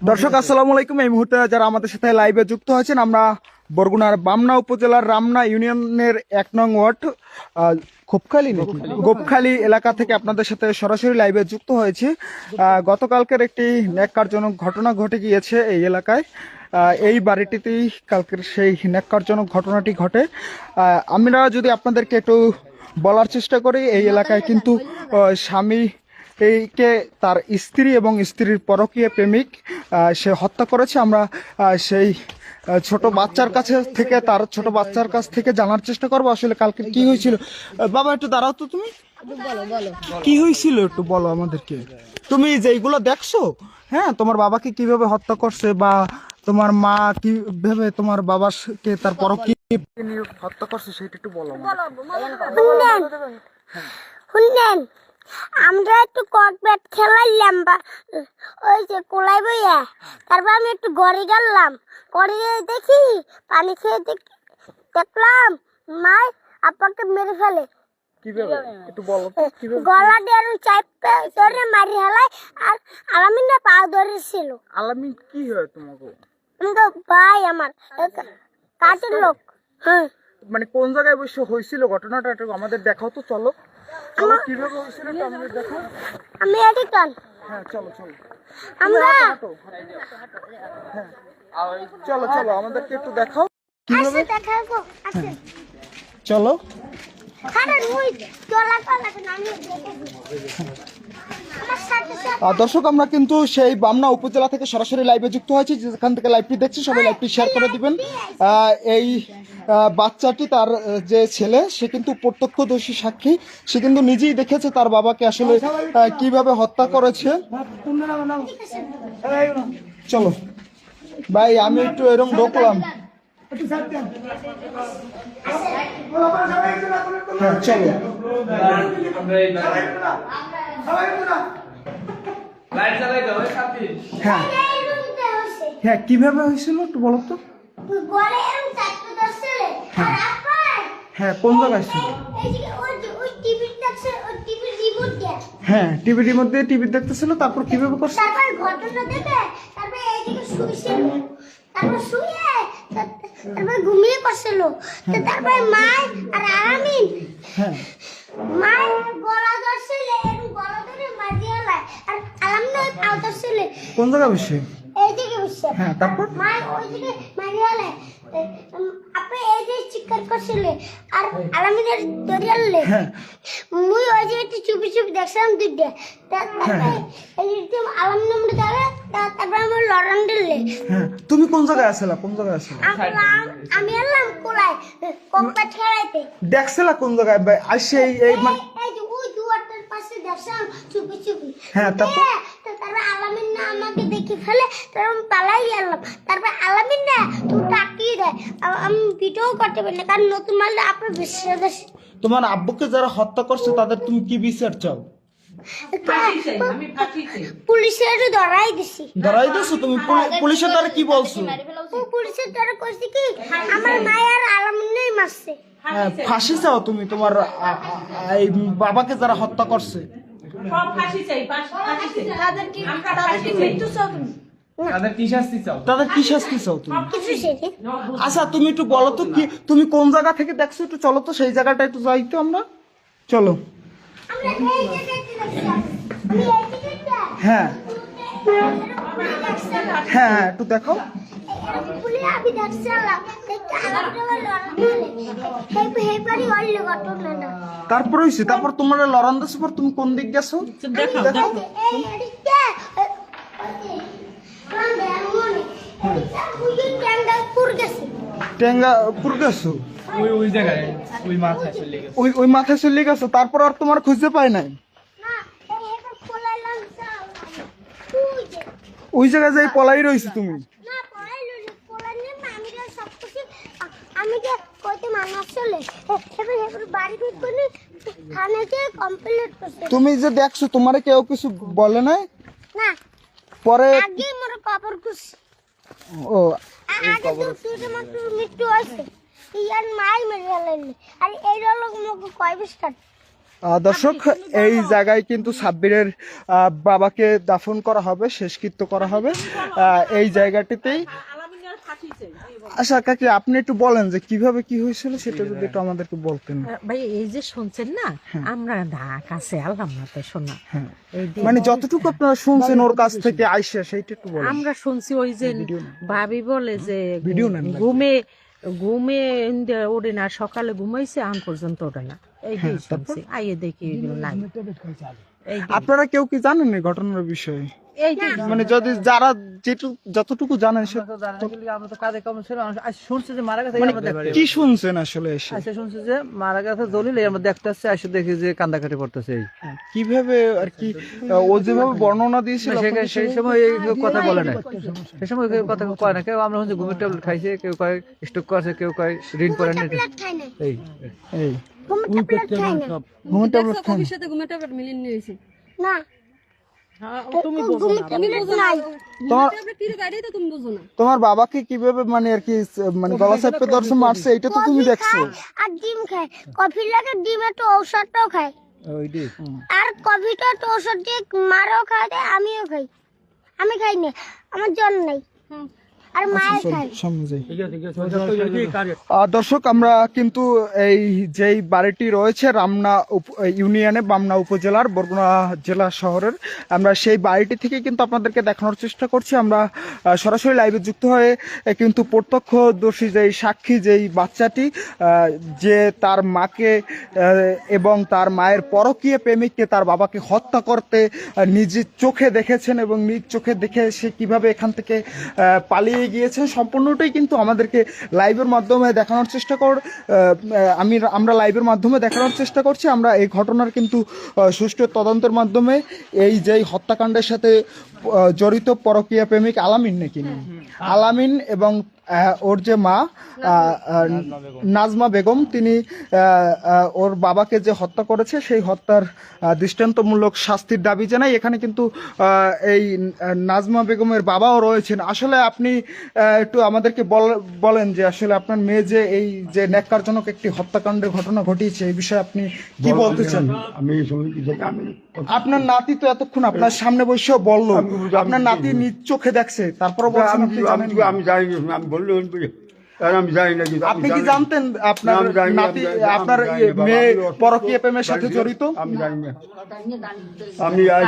দর্শক আসসালামু আলাইকুম। এই মুহূর্তে যারা আমাদের সাথে লাইভে যুক্ত হয়েছেন, আমরা বরগুনার বামনা উপজেলার রামনা ইউনিয়নের ১ নং ওয়ার্ড গোপখালী এলাকা থেকে আপনাদের সাথে সরাসরি লাইভে যুক্ত হয়েছি। গতকালকের একটি ন্যাক্কারজনক ঘটনা ঘটে গিয়েছে এই এলাকায়। এই বাড়িটিতেই কালকের সেই ন্যাক্কারজনক ঘটনাটি ঘটে। আমরা যদি আপনাদেরকে একটু বলার চেষ্টা করি, এই এলাকায় কিন্তু স্বামী এইকে তার স্ত্রী এবং স্ত্রীর পরকীয় প্রেমিক সে হত্যা করেছে। আমরা সেই ছোট বাচ্চার কাছ থেকে জানার চেষ্টা করবো আসলে কালকে কি হয়েছিল। বাবা একটু দাঁড়াও তো, তুমি কি হয়েছিল একটু বলো আমাদেরকে। তুমি যেইগুলো দেখছো, হ্যাঁ, তোমার বাবাকে কিভাবে হত্যা করছে বা তোমার মা কিভাবে তোমার বাবাকে তার পরকীয় হত্যা করছে সেটা একটু বলো। শুনলেন, আমরা একটু ককব্যাট খেলাইলাম বা ওই যে কোলাই বইয়া, তারপর আমি একটু ঘরে গেলাম। ঘরে দেখি পানি খেয়ে দেখলাম মা আপাকে মেরে ফেলে। গলা দিয়ে চাইপে ধরে মারি হেলায়, আর আলামিনের পা ধরেছিল। আলামিন কি হয় তোমাকে? ভাই আমার কাজের লোক। হ্যাঁ, মানে কোন জায়গায় বসে হয়েছিল ঘটনাটা একটু আমাদের দেখাও তো। চলো কিভাবে হয়েছিল আমাদের দেখাও। আমি এডিটন। হ্যাঁ চলো আমরা হ্যাঁ চলো আমাদেরকে একটু দেখাও কিভাবে। দেখাবো আছে চলো। দর্শক, আমরা কিন্তু সেই বামনা উপজেলা থেকে সরাসরি লাইভে যুক্ত হয়েছি। যেখান থেকে লাইভটি দেখছি সবাই লাইভটি শেয়ার করে দিবেন। এই বাচ্চাটি, তার যে ছেলে, সে কিন্তু প্রত্যক্ষদর্শী সাক্ষী। সে কিন্তু নিজেই দেখেছে তার বাবাকে আসলে কিভাবে হত্যা করেছে। চলো ভাই, আমি একটু এরকম ঢোকলাম। চলো হ্যাঁ কিভাবে হয়েছিল একটু বলো তো। হ্যাঁ কোন জায়গায় ছিল? হ্যাঁ টিভির মধ্যে টিভি দেখতেছিল। তারপর কিভাবে করছে? তারপর ঘুমিয়ে পড়ছিল। তারপর মা আর আলামিন গলা ধরছিল, গলা ধরে মারি হেলায়, আর আলামিন ওই পা ধরছিল। কোন জায়গায় বসে? এই দিকে বসে। হ্যাঁ তারপর মা ওই দিকে মারি হেলায়, আপনি এই যে চিৎকার করছিল আর আলামিনের ধরে আনলে। মুই ওই যে একটু চুপি দেখছিলাম দুইটা। তারপরে এই যে আলামিন নম্বর ধরে, তারপর আমার লড়ান দিলে। হ্যাঁ তুমি কোন জায়গায় আছিলা? আমি এলাম কোলাই ককব্যাট খেলাইতে। দেখছিলা কোন জায়গায়? আসে এই এই যে ওই দুয়ারটার পাশে দেখছিলাম চুপি। হ্যাঁ তারপর আলামিন না আমাকে দেখে ফেলে, তারপর আমি পালাই গেলাম। তারপর আলামিন না তুমি তাকিয়ে দেয়, আমি ভিডিও করতে পারি না, কারণ নতুন মারলে আপনার বিশ্বাস। তোমার আব্বুকে যারা হত্যা করছে তাদের তুমি কি বিচার চাও? পুলিশের ধরাই দিছি। ধরাই দিছো তুমি? পুলিশের দ্বারা কি বলছো? পুলিশের দ্বারা কইছে কি আমার মায়ের আলামিনই মারছে। ফাঁসি চাও তুমি তোমার এই বাবাকে যারা হত্যা করছে? তাদের কি শাস্তি চাও তুমি? আচ্ছা তুমি একটু বলো তো, কি তুমি কোন জায়গা থেকে দেখছো? একটু চলো তো, সেই জায়গাটা একটু যাই তো আমরা। চলো। হ্যাঁ একটু দেখো। তারপর হয়েছে, তারপর তোমার লড়ান দেওয়ার পর তুমি কোন দিক গেছো? দেখো টেঙ্গাপুর গেছো? ওই মাথায় চলে গেছো। তারপর আর তোমার খুঁজতে পাই নাই? ওই জায়গায় যাই পলাই রয়েছে তুমি? তুমি যে দেখছো, তোমারে কেউ কিছু বলে নাই? পরে ও মৃত্যু হয়েছে, মাই মেরে আর এই কয় বিস্কাট দর্শক, এই জায়গায় কিন্তু সাব্বিরের বাবাকে দাফন করা হবে, শেষকৃত্য করা হবে এই জায়গাটিতেই। আচ্ছা কাকি, আপনি একটু বলেন যে কিভাবে কি হয়েছিল সেটা যদি একটু আমাদেরকে বলতেন। ভাই এই যে শুনছেন না, আমরা কাছে আল্লাহ না তো শোনা, মানে যতটুকু আপনারা শুনছেন ওর কাছ থেকে আইসা সেইটা একটু বলেন। আমরা শুনছি ওই যে ভাবি বলে যে ভিডিও নেন না। ঘুমে ঘুমে ওঠে না, সকালে ঘুমাইছে আন পর্যন্ত ওঠে না, এই যে শুনছি। আইয়ে দেখি এগুলো নাই। এই যে- আপনারা কেউ কি জানেন এই ঘটনার বিষয়ে? এই যে মানে যদি যারা যতটুকু জানেন আমরা তো কাজে কম ছিল, আজ শুনছি যে মারা গেছে, মানে আমরা দেখতে কি শুনছেন আসলে এসে? আচ্ছা শুনছি যে মারা গেছে জলিল, আমরা দেখতে আসছে, আসে দেখি যে কান্দাকাটি পড়তেছে। এই কিভাবে আর কি ও যেভাবে বর্ণনা দিয়েছিল আপনাদের সেই সময় এই কথা বলে না, সেই সময় কেউ কথা কয় না। কেউ আমরা শুনছি ঘুমের ট্যাবলেট খাইছে, কেউ কয় স্ট্রোক করছে, কেউ কয় ঋণ করে না। ট্যাবলেট খাই না, এই এই ঘুমের ট্যাবলেট খাই না। ঘুমের ট্যাবলেট খান? কবির সাথে ঘুমের ট্যাবলেট মিলিয়ে নিয়েছি। না, তুমি ঘুমের ট্যাবলেট নাই। তোমার ট্যাবলেট কি গাড়ি তো তুমি বুঝো না। তোমার বাবাকে কিভাবে মানে আর কি মানে গলা চাপে দর্শন মারছে এটা তো তুমি দেখছো। আর ডিম খায়, কফির লাগে ডিম একটু ঔষধটাও খায়, ওইটি আর কফিটা একটু ঔষধ দিয়ে মারও খায় দেয়, আমিও খাই। আমি খাই না, আমার জন নাই, আর মায়ের খায়। দর্শক, আমরা কিন্তু এই যেই বাড়িটি রয়েছে রামনা ইউনিয়নে বামনা উপজেলার বরগুনা জেলা শহরের, আমরা সেই বাড়িটি থেকে কিন্তু আপনাদেরকে দেখানোর চেষ্টা করছি। আমরা সরাসরি লাইভে যুক্ত হয়ে কিন্তু প্রত্যক্ষদর্শী যেই সাক্ষী যেই বাচ্চাটি যে তার মাকে এবং তার মায়ের পরকীয় প্রেমিককে তার বাবাকে হত্যা করতে নিজের চোখে দেখেছেন এবং নিজ চোখে দেখে সে কিভাবে এখান থেকে পালিয়ে গিয়েছেন সম্পূর্ণটাই কিন্তু আমাদেরকে লাইভের মাধ্যমে দেখানোর চেষ্টা আমরা লাইভের মাধ্যমে দেখানোর চেষ্টা করছি। আমরা এই ঘটনার কিন্তু সুষ্ঠু তদন্তের মাধ্যমে এই যে হত্যাকাণ্ডের সাথে জড়িত পরকীয়া প্রেমিক আলামিন নাকি আলামিন এবং ওর যে মা নাজমা বেগম, তিনি ওর বাবাকে যে হত্যা করেছে সেই হত্যার দৃষ্টান্তমূলক শাস্তির দাবি জানাই। এখানে কিন্তু এই নাজমা বেগমের বাবাও রয়েছেন। আসলে আপনি একটু আমাদেরকে বলেন যে আসলে আপনার মেয়ে যে এই যে ন্যাক্কারজনক একটি হত্যাকাণ্ডের ঘটনা ঘটিয়েছে এই বিষয়ে আপনি কি বলতে চান? আপনার নাতি তো এতক্ষণ আপনার সামনে বসেও বললো, আপনার নাতি নিজ চোখে দেখছে, তারপরে বলছেন আপনি জানেন না। আমি জানি না, আমি বললে আমি জানি না। আপনি কি জানতেন আপনার নাতি আপনার মেয়ে পরকীয়া প্রেমের সাথে জড়িত? আমি জানি না, আমি আজ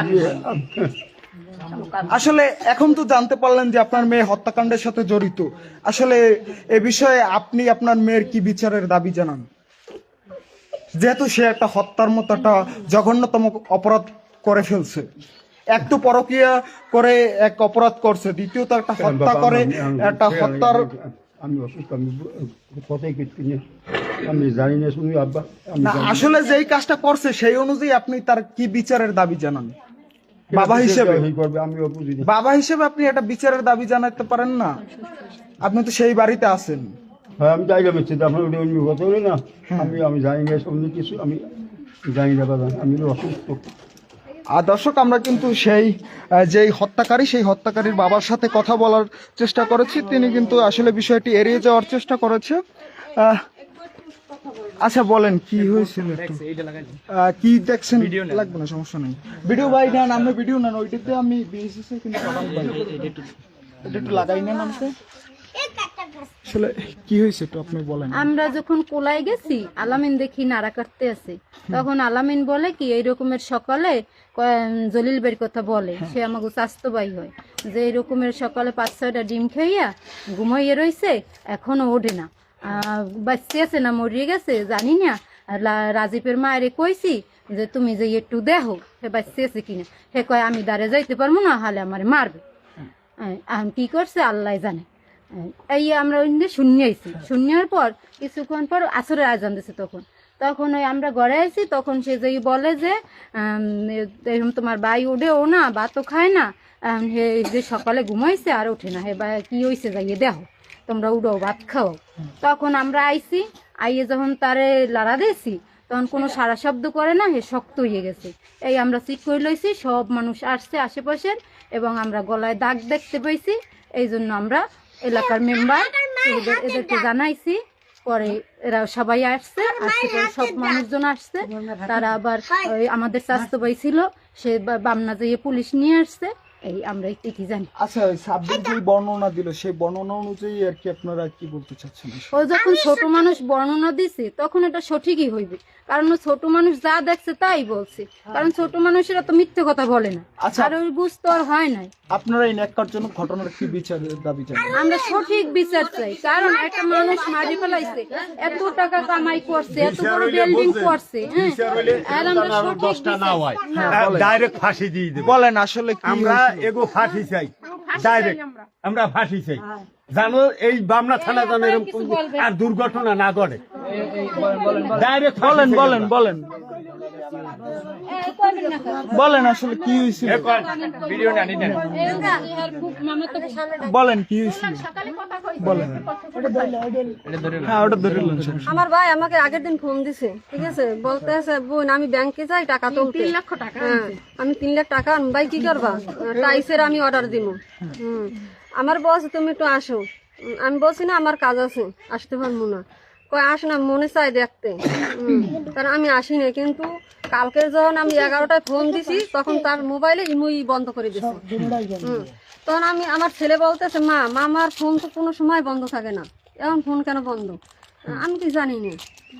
আসলে এখন তো জানতে পারলেন যে আপনার মেয়ে হত্যাকাণ্ডের সাথে জড়িত। আসলে এ বিষয়ে আপনি আপনার মেয়ের কি বিচারের দাবি জানান? যেহেতু সে একটা হত্যার মতো একটা জঘন্যতম অপরাধ করে ফেলছে, এক তো পরকীয়া করে এক অপরাধ করছে, দ্বিতীয়ত একটা হত্যা করে একটা হত্যার। আমি অসুস্থ, আমি কথাই কিছু নিয়ে আমি জানি না, শুনি আব্বা। না, আসলে যেই কাজটা করছে সেই অনুযায়ী আপনি তার কি বিচারের দাবি জানান? বাবা হিসেবে আমিও বুঝি না। বাবা হিসেবে আপনি একটা বিচারের দাবি জানাতে পারেন না? আপনি তো সেই বাড়িতে আছেন। হ্যাঁ, আমি যাই না, আপনার ওটা অন্য কথা বলে না। আমি জানি না অন্য কিছু, আমি জানি না বাবা, আমি অসুস্থ। আর দর্শক, আমরা কিন্তু সেই যেই হত্যাকারী সেই হত্যাকারীর বাবার সাথে কথা বলার চেষ্টা করেছি। তিনি কিন্তু আসলে বিষয়টি এড়িয়ে যাওয়ার চেষ্টা করেছে। আচ্ছা বলেন কি হয়েছিল, কি দেখছেন? লাগবে না, সমস্যা নেই। ভিডিও ভাই নেন, আমরা ভিডিও নেন, ওইটাতে আমি বিএসএস কিন্তু এটা একটু লাগাই নেন আমাকে। আসলে কি হয়েছে একটু আপনি বলেন। আমরা যখন কোলায় গেছি, আলামিন দেখি নাড়া কাটতে আছে, তখন আলামিন বলে কি এই রকমের সকালে জলিল বের কথা বলে, সে আমাকে স্বাস্থ্য ভাই হয়, যে এই রকমের সকালে 5-6টা ডিম খাইয়া ঘুমাইয়ে রয়েছে, এখনো ওঠে না, বাচ্চা আছে না মরিয়ে গেছে জানি না। রাজীবের মায়েরে কইছি যে তুমি যে একটু দেখো সে বাচ্চা আছে কিনা, সে কয় আমি দাঁড়ে যাইতে পারবো না, হালে আমারে মারবে। এখন কি করছে আল্লাহ জানে। এই আমরা ওই শূন্য আইছি, শূন্যের পর কিছুক্ষণ পর আসরের আজান দিছে, তখন ওই আমরা ঘরে আইছি, তখন সে যে বলে যে এরকম তোমার ভাই ওঠেও না, ভাতও খায় না, হে যে সকালে ঘুমাইছে আর ওঠে না, হে বা কি হয়েছে যাইয়ে দেখো, তোমরা উঠো ভাত খাও। তখন আমরা আইছি, আইয়ে যখন তারে লাড়া দিয়েছি তখন কোনো সারা শব্দ করে না, হে শক্ত হয়ে গেছে। এই আমরা ঠিক করে লইছি, সব মানুষ আসছে আশেপাশের, এবং আমরা গলায় দাগ দেখতে পাইছি। এই জন্য আমরা এলাকার মেম্বার এদেরকে জানাইছি, পরে এরা সবাই আসছে পরে সব মানুষজন আসছে, তারা আবার ওই আমাদের স্বাস্থ্য ভাই ছিল, সে বামনা যেয়ে পুলিশ নিয়ে আসছে, এই আমরা কি জানি। আচ্ছা, ওই সাব্বির যে বর্ণনা দিল সেই বর্ণনা অনুযায়ী আর কি আপনারা কি বলতে চাচ্ছেন? ও যখন ছোট মানুষ বর্ণনা দিছে তখন এটা সঠিকই হইবে, কারণ ও ছোট মানুষ যা দেখছে তাই বলছে, কারণ ছোট মানুষেরা তো মিথ্যে কথা বলে না, আচ্ছা। আর ওই বুঝতে আর হয় নাই। আপনারা এই ন্যাক্কারজনক ঘটনার কি বিচারের দাবি জানান? আমরা সঠিক বিচার চাই, কারণ একটা মানুষ মারি ফেলাইছে, এত টাকা কামাই করছে, এত বড় বিল্ডিং করছে, হ্যাঁ, আর আমরা সঠিক বিচার ডাইরেক্ট ফাঁসি দিয়ে দেব। বলেন আসলে কি আমরা হয়েছিল? এগো ফাঁসি চাই, ডাইরেক্ট আমরা ফাঁসি চাই, জানো এই বামনা থানা জানো এরকম আর দুর্ঘটনা না ঘটে। ডাইরেক্ট বলেন বলেন বলেন বলেন আসলে কি হয়েছিল? বলেন কি হয়েছিল? বলেন। হ্যাঁ, ওটা ধরে নিন। আমার ভাই আমাকে আগের দিন ফোন দিছে, ঠিক আছে, বলতে আছে বোন আমি ব্যাংকে যাই টাকা তুলতে, 3 লাখ টাকা, আমি 3 লাখ টাকা আনবো। ভাই কি করবা? টাইসের আমি অর্ডার দিব। আমার বলছে তুমি একটু আসো, আমি বলছি না আমার কাজ আছে, আসতে পারবো না। কয় আস না, মনে চাই দেখতে। কারণ আমি আসি না, কিন্তু কালকে যখন আমি 11টায় ফোন দিছি তখন তার মোবাইলে ইমুই বন্ধ করে দিছে। তখন আমি আমার ছেলে বলতেছে মা আমার ফোন তো কোনো সময় বন্ধ থাকে না, এখন ফোন কেন বন্ধ? আমি কি জানি না,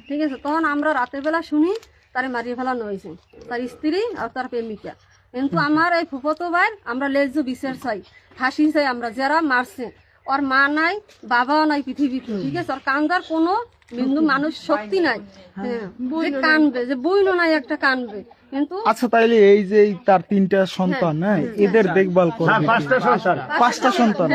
ঠিক আছে। তখন আমরা রাতের বেলা শুনি তারে মারিয়ে ফেলানো হয়েছে, তার স্ত্রী আর তার প্রেমিকা। কিন্তু আমার এই ফুফতো ভাই আমরা লেজু বিচার চাই, ফাঁসি চাই আমরা, যারা মারছে। ওর মা নাই, বাবাও নাই পৃথিবীতে, ঠিক আছে, ওর কান্দার কোনো বিন্দু মানুষ শক্তি নাই, হ্যাঁ, যে কানবে, যে বইনো নাই একটা কানবে। কিন্তু আচ্ছা, তাইলে এই যে তার 3টা সন্তান, হ্যাঁ, এদের দেখভাল করবে কে? 5টা সন্তান। 5টা সন্তান,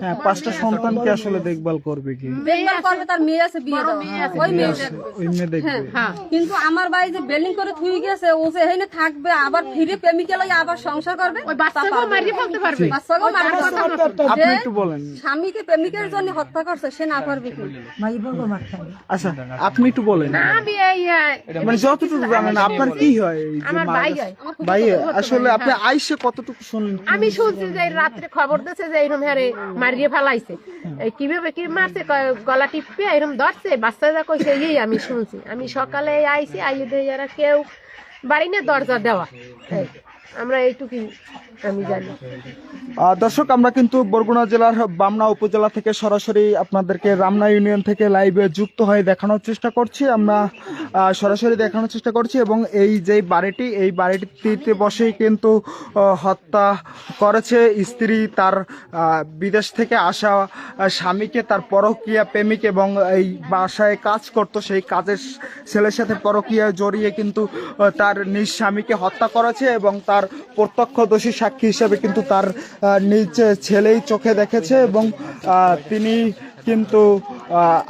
হ্যাঁ, 5টা সন্তানকে আসলে দেখভাল করবে কি? দেখভাল করবে, তার মেয়ে আছে, বিয়ে দেওয়া, ওই মেয়ে দেখবে। ওই মেয়ে দেখবে। হ্যাঁ, কিন্তু আমার ভাই যে বেলিং করে থুই গেছে, ও যে এখানে থাকবে, আবার ফিরে প্রেমিকা লাগে আবার সংসার করবে, বাচ্চাকেও মারিয়ে ফেলতে পারবে। আপনি একটু বলেন। স্বামীকে প্রেমিকের জন্য হত্যা করছে, সে না পারবে কি? আচ্ছা, আপনি একটু বলেন, মানে যতটুকু জানেন আপনার কি হয়? এই যে ভাই, আসলে আপনি আইসে কতটুকু শুনলেন? আমি শুনছি যে রাত্রে খবর দিয়েছে যে এরকম হারে মারিয়ে ফেলাইছে, এই কিভাবে কি মারছে, গলা টিপে এরকম ধরছে, বাচ্চারা কইছে, এই আমি শুনছি। আমি সকালে আইছি, আইয়ে দিয়ে এরা কেউ বাড়ি না, দরজা দেওয়া, আমরা এইটুকুই আমি জানি। দর্শক, আমরা কিন্তু বরগুনা জেলার বামনা উপজেলা থেকে সরাসরি আপনাদেরকে রামনা ইউনিয়ন থেকে লাইভে যুক্ত হয়ে দেখানোর চেষ্টা করছি। আমরা সরাসরি দেখানোর চেষ্টা করছি, এবং এই যে বাড়িটি, এই বাড়িটিতে বসেই কিন্তু হত্যা করেছে স্ত্রী তার বিদেশ থেকে আসা স্বামীকে, তার পরকীয়া প্রেমিক, এবং এই বাসায় কাজ করত সেই কাজের ছেলের সাথে পরকীয়া জড়িয়ে কিন্তু তার নিজ স্বামীকে হত্যা করেছে, এবং তার প্রত্যক্ষদর্শী সাক্ষী হিসেবে কিন্তু তার নিজ ছেলেই চোখে দেখেছে, এবং তিনি কিন্তু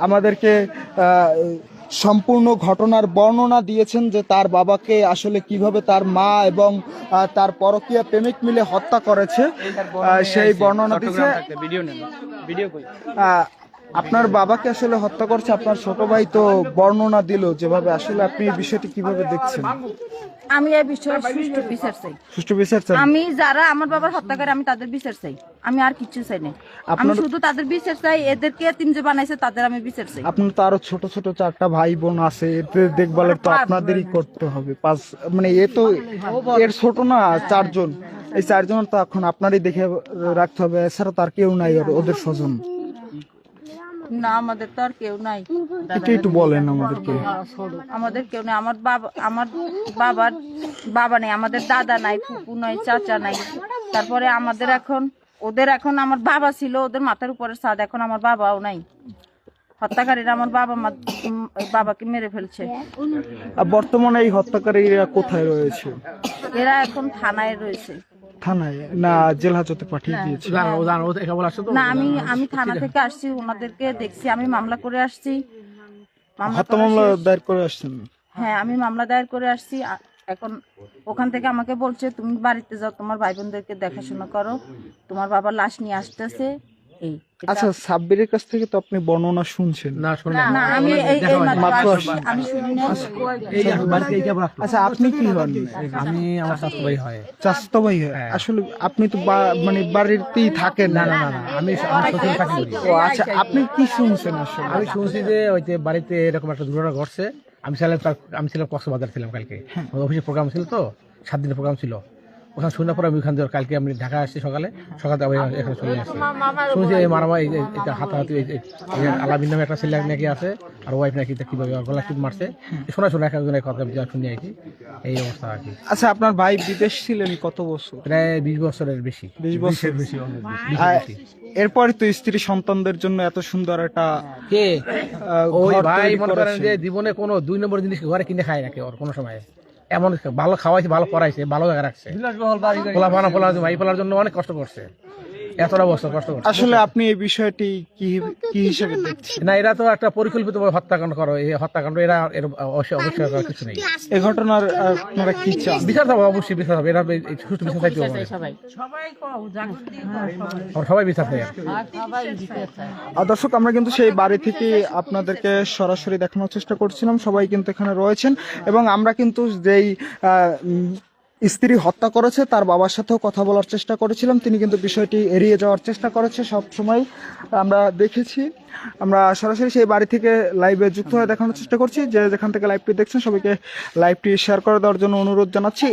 আমাদেরকে সম্পূর্ণ ঘটনার বর্ণনা দিয়েছেন যে তার বাবাকে আসলে কিভাবে তার মা এবং তার পরকীয়া প্রেমিক মিলে হত্যা করেছে, সেই বর্ণনা দিয়েছে। আপনার বাবাকে আসলে হত্যা করছে আপনার ছোট ভাই, তো বর্ণনা দিল যেভাবে, আসলে আপনি এই বিষয়টি কিভাবে দেখছেন? আমি এই বিষয়ে সুষ্ঠু বিচার চাই। সুষ্ঠু বিচার চান? আমি যারা আমার বাবার হত্যা করে আমি তাদের বিচার চাই, আমি আর কিছু চাই না। আমি শুধু তাদের বিচার চাই, এদেরকে এতিম যে বানাইছে তাদের আমি বিচার চাই। আপনার তো আরো ছোট ছোট 4টা ভাই বোন আছে, এদের দেখভালের তো আপনাদেরই করতে হবে। মানে এ তো এর ছোট না, 4 জন, এই 4 জন তো এখন আপনারই দেখে রাখতে হবে, এছাড়া তার কেউ নাই ওদের স্বজন। না, আমাদের তো আর কেউ নাই। একটু বলেন আমাদেরকে। আমাদের কেউ নেই, আমার বাবার বাবা নেই, আমাদের দাদা নাই, ফুপু নাই, চাচা নাই। তারপরে আমাদের ওদের আমার বাবা ছিল, ওদের মাথার উপরে ছাদ, এখন আমার বাবাও নাই। হত্যাকারীরা আমার বাবাকে মেরে ফেলছে। বর্তমানে এই হত্যাকারীরা কোথায় রয়েছে? এরা এখন থানায় রয়েছে। থানায় না জেল হাজতে পাঠিয়ে দিয়েছে? না, আমি থানা থেকে আসছি, ওনাদেরকে দেখছি, আমি মামলা করে আসছি। হত্যা মামলা দায়ের করে আসছেন? হ্যাঁ, আমি মামলা দায়ের করে আসছি। এখন ওখান থেকে আমাকে বলছে তুমি বাড়িতে যাও, তোমার ভাই বোনদেরকে দেখাশোনা করো, তোমার বাবার লাশ নিয়ে আসতেছে, এই আচ্ছা, সাব্বিরের কাছ থেকে তো আপনি বর্ণনা শুনছেন। না শুনলাম না আমি এই মাত্র আমি শুনি না। আচ্ছা, আপনি কি হন? আমি আমার স্বাস্থ্য ভাই হয়। চাচাতো ভাই হয়? আসলে আপনি তো মানে বাড়িতেই থাকেন না? না আমি শ্বশুর কাছে করি। ও আচ্ছা, আপনি কি শুনছেন আসলে? আমি শুনছি যে ওইতে বাড়িতে এরকম একটা দুর্ঘটনা ঘটছে। আমি ছিলাম কক্সবাজার ছিলাম কালকে, আমার অফিসে প্রোগ্রাম ছিল তো, 7 দিনের প্রোগ্রাম ছিল। ওখানে শোনার পর আমি ওখান থেকে কালকে আমি ঢাকা আসছি সকালে এখানে চলে আসছি। শুনছি এই মারামারি হাতাহাতি আলামিন নামে একটা ছেলে নাকি আছে, আর ওয়াইফ নাকি কিভাবে গলা টিপ মারছে, শোনা একজনের কথা শুনে আইছি। এই অবস্থা আর কি। আচ্ছা, আপনার ভাই বিদেশ ছিলেন কত বছর? প্রায় 20 বছরের বেশি। 20 বছর বেশি। এরপরে তো স্ত্রী সন্তানদের জন্য এত সুন্দর একটা কে ওই ঘর ভাই তৈরি মনে করেন করেছেন। যে জীবনে কোনো 2 নম্বর জিনিস ঘরে কিনে খায় না কেউ কোনো সময়। এমন ভালো খাওয়াইছে, ভালো পড়াইছে, ভালো জায়গায় রাখছে। ভাই ফলার জন্য অনেক কষ্ট করছে, এতটা বছর কষ্ট করছে। আসলে আপনি এই বিষয়টি কি হিসেবে দেখছেন? না, এরা তো একটা পরিকল্পিত হত্যাকাণ্ড করো, এই হত্যাকাণ্ড এরা অবশ্যই করার কিছু নেই। এই ঘটনার আপনারা কি চান? বিচার হবে, অবশ্যই বিচার হবে। এরা সুষ্ঠু বিচার চাইতে হবে, সবাই বিচার চাই। আর দর্শক, আমরা কিন্তু সেই বাড়ি থেকে আপনাদেরকে সরাসরি দেখানোর চেষ্টা করছিলাম। সবাই কিন্তু এখানে রয়েছেন এবং আমরা কিন্তু যেই স্ত্রী হত্যা করেছে তার বাবার সাথেও কথা বলার চেষ্টা করেছিলাম। তিনি কিন্তু বিষয়টি এড়িয়ে যাওয়ার চেষ্টা করেছে, সব সময় আমরা দেখেছি। আমরা সরাসরি সেই বাড়ি থেকে লাইভে যুক্ত হয়ে দেখানোর চেষ্টা করছি। যে যেখান থেকে লাইভটি দেখছেন সবাইকে লাইভটি শেয়ার করে দেওয়ার জন্য অনুরোধ জানাচ্ছি।